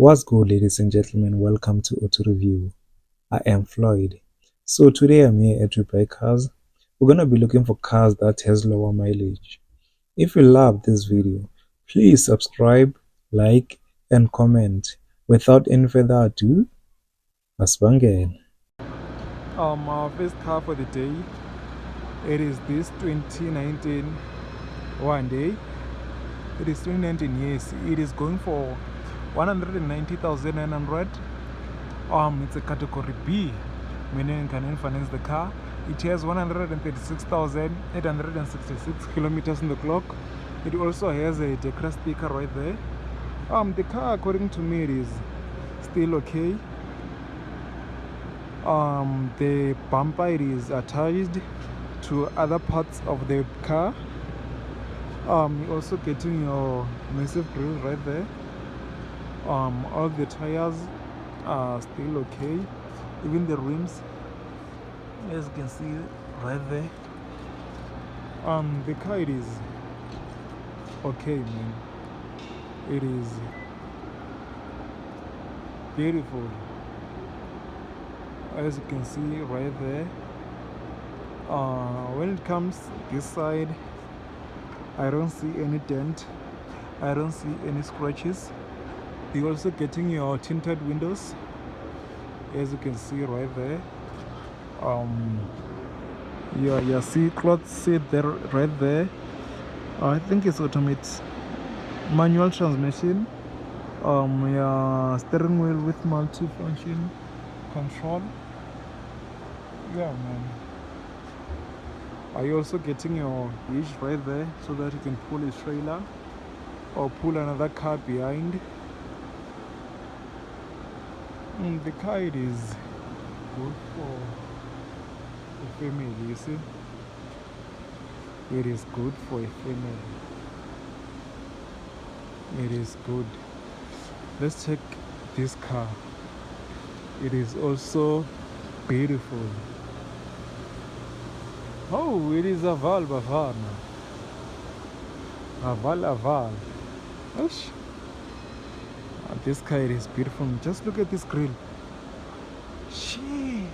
What's good, ladies and gentlemen? Welcome to Auto Review. I am Floyd. So today I'm here at webuycars. We're gonna be looking for cars that has lower mileage. If you love this video, please subscribe, like, and comment. Without any further ado, asibangene. Our first car for the day, it is this 2019 one day. It is 2019, yes. It is going for 190,900. It's a category B, meaning you can finance the car. It has 136,866 kilometers on the clock. It also has a Decra sticker right there. The car, according to me, it is still okay. The bumper is attached to other parts of the car. You're also getting your massive grill right there. All the tires are still okay, even the rims, as you can see right there. The car, it is okay, man. It is beautiful, as you can see right there. When it comes this side, I don't see any dent, I don't see any scratches. You're also getting your tinted windows, as you can see right there. Your seat cloth seat there, right there. I think it's automatic manual transmission. Your steering wheel with multi-function control. Yeah, man. Are you also getting your hitch right there so that you can pull a trailer or pull another car behind? The car, it is good for a family, you see. It is good for a family. It is good. Let's check this car. It is also beautiful. Oh, it is a Val Bavana. Aval. Osh. This car, it is beautiful. Just look at this grill. Shit.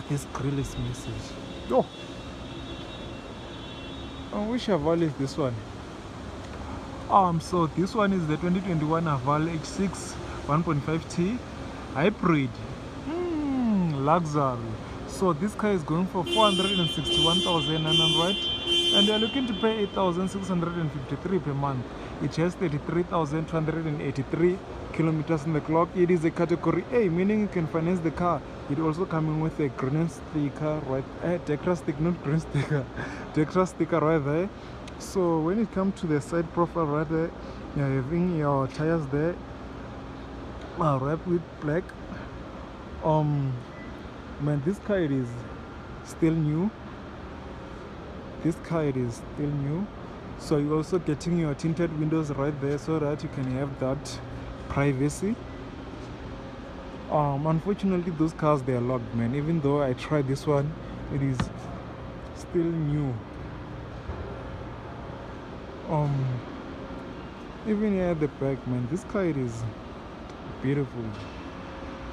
This grill is massive. Oh. Which Aval is this one? So this one is the 2021 Aval H6 1.5T hybrid. Luxury. So this car is going for 461,900, and they are looking to pay 8,653 per month. It has 33,283 kilometers on the clock. It is a category A, meaning you can finance the car. It also coming with a green sticker, right? Decra sticker, not green sticker. Decra sticker right there. So when it comes to the side profile right there, you're having your tires there, wrapped with black. Man, this car, it is still new. This car, it is still new. So you're also getting your tinted windows right there so that you can have that privacy. Unfortunately, those cars, they are locked, man. Even though I tried this one, it is still new. Even here at the back, man, this car, it is beautiful.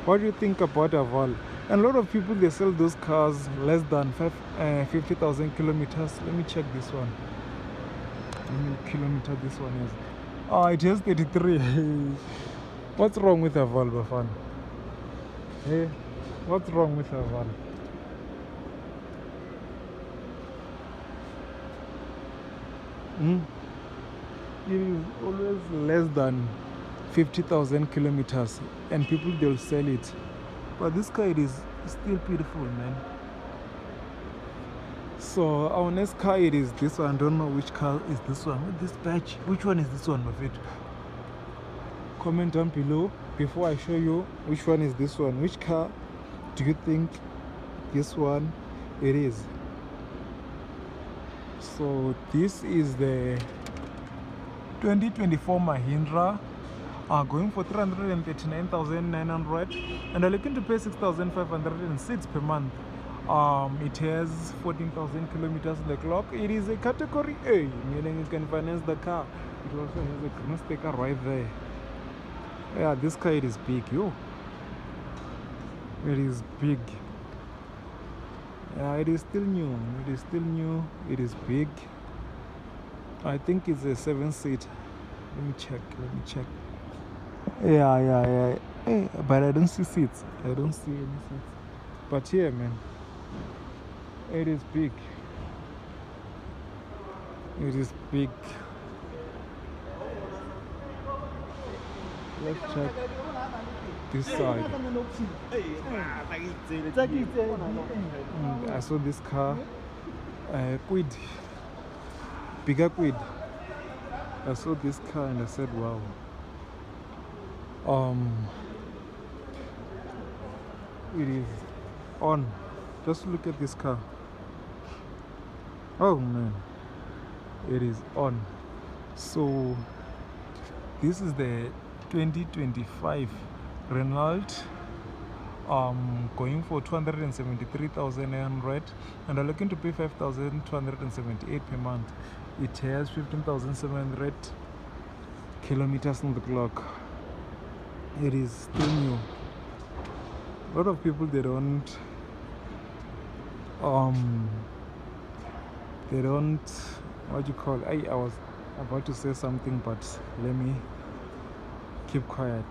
What do you think about Aval? And a lot of people, they sell those cars less than 50,000 kilometers. Let me check this one. How many kilometers this one is? It has 33. What's wrong with Aval, Bafan? Hey, what's wrong with Aval? It is always less than 50,000 kilometers, and people, they'll sell it. But this car, it is still beautiful, man. So our next car, it is this one. I don't know which car is this one. With this badge, which one is this one, Buffett? Comment down below before I show you which one is this one. Which car do you think this one it is? So this is the 2024 Mahindra, going for 339,900, and they're looking to pay 6,506 per month. It has 14,000 kilometers on the clock. It is a category A, meaning you can finance the car. It also has a green sticker right there. Yeah, this car, it is big, yo. It is big. Yeah, it is still new. It is still new. It is big. I think it's a 7-seat. Let me check. Let me check. Yeah. Hey, but I don't see seats. I don't see any seats. But yeah, man, it is big. It is big. Let's check this side. I saw this car. Quid. Bigger quid. I saw this car and I said, wow. It is on. Just look at this car. Oh man, it is on. So this is the 2025 Renault, going for 273,900, and I'm looking to pay 5,278 per month. It has 15,700 kilometers on the clock. It is still new. A lot of people, they don't what do you call it? I was about to say something, but let me keep quiet.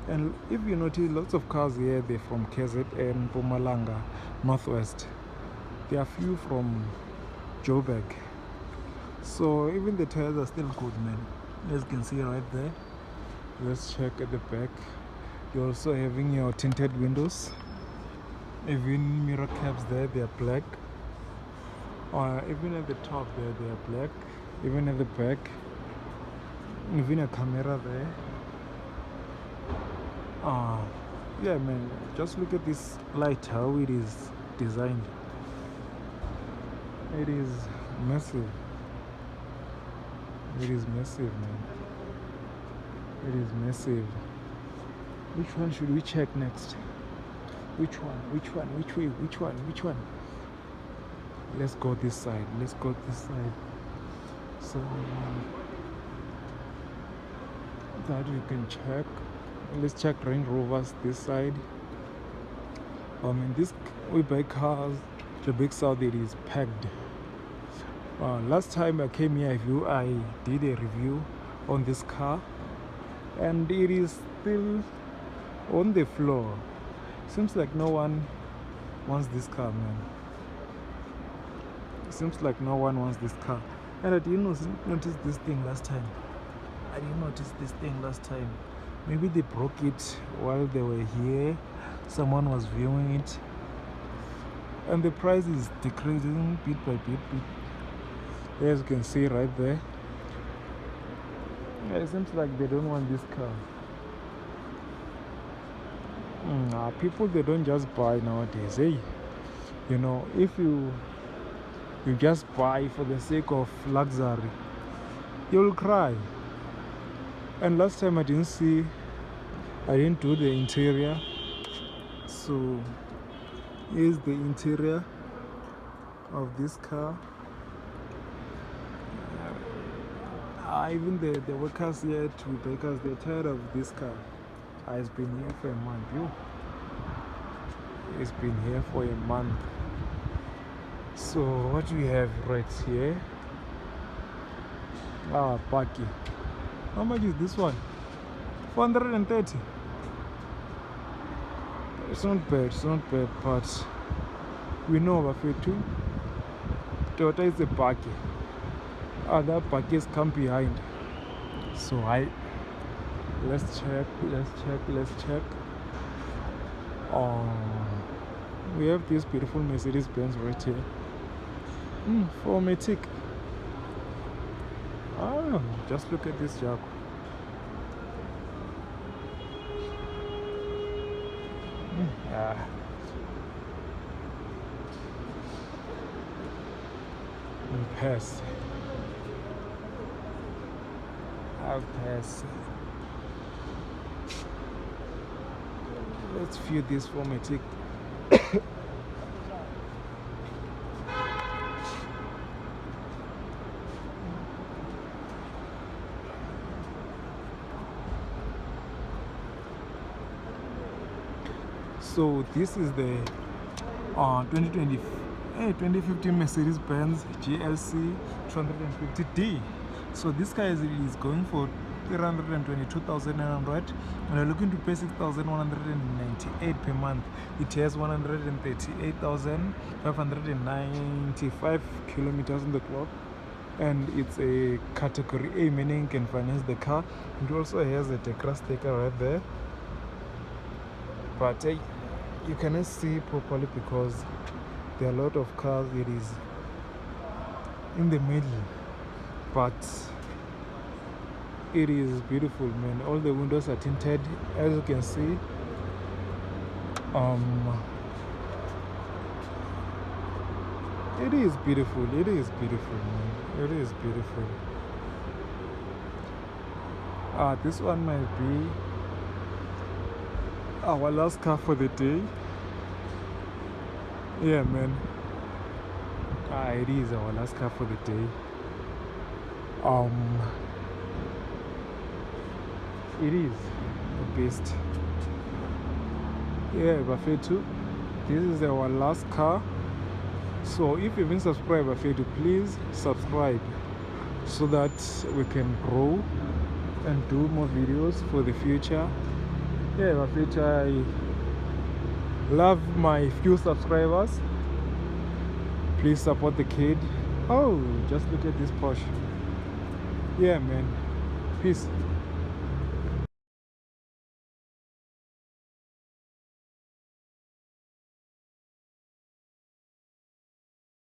And if you notice, lots of cars here, they're from KZN, Mpumalanga, Northwest. There are few from Joburg. So even the tires are still good, man. As you can see right there. Let's check at the back. You're also having your tinted windows. Even mirror caps there, they are black. Even at the top there, they are black. Even at the back, even a camera there. Yeah, man, just look at this light, how it is designed. It is massive. It is massive, man. It is massive. Which one should we check next? Which one? Which one? Which way? Which one? Which one? Let's go this side. Let's go this side. So that we can check. Let's check Range Rovers this side. In this webuycars, the big south, it is packed. Last time I came here, I did a review on this car, and it is still on the floor. Seems like no one wants this car, man. Seems like no one wants this car. And I didn't notice this thing last time. Maybe they broke it while they were here. Someone was viewing it. And the price is decreasing bit by bit. As you can see right there. Yeah, it seems like they don't want this car. People, they don't just buy nowadays. Hey, you know, if you just buy for the sake of luxury, you'll cry. And last time I didn't do the interior. So here's the interior of this car. Even the workers here at Bakers, they're tired of this car. It's been here for a month. It's been here for a month. So what we have right here? Parking. How much is this one? 430. It's not bad, but we know about it too. Toyota is a parking. Other parkers come behind. So let's check. We have this beautiful Mercedes Benz right here. For Matic. Just look at this Jaguar. Pass. I'll pass. Let's view this for Matic. So this is the 2015 Mercedes-Benz GLC 250D. So this guy is going for 322,900 and we're looking to pay 6,198 per month. It has 138,595 kilometers on the clock, and it's a category A, meaning you can finance the car. It also has a Tecra sticker right there, but you cannot see properly because there are a lot of cars. It is in the middle, but it is beautiful, man. All the windows are tinted, as you can see. It is beautiful. It is beautiful, man. It is beautiful. This one might be our last car for the day. Yeah, man. It is our last car for the day. It is the best. Yeah, Buffet too. This is our last car. So if you haven't subscribed, Buffet, please subscribe so that we can grow and do more videos for the future. Yeah, Buffet, I love my few subscribers. Please support the kid. Oh, just look at this Porsche. Yeah, man. Peace.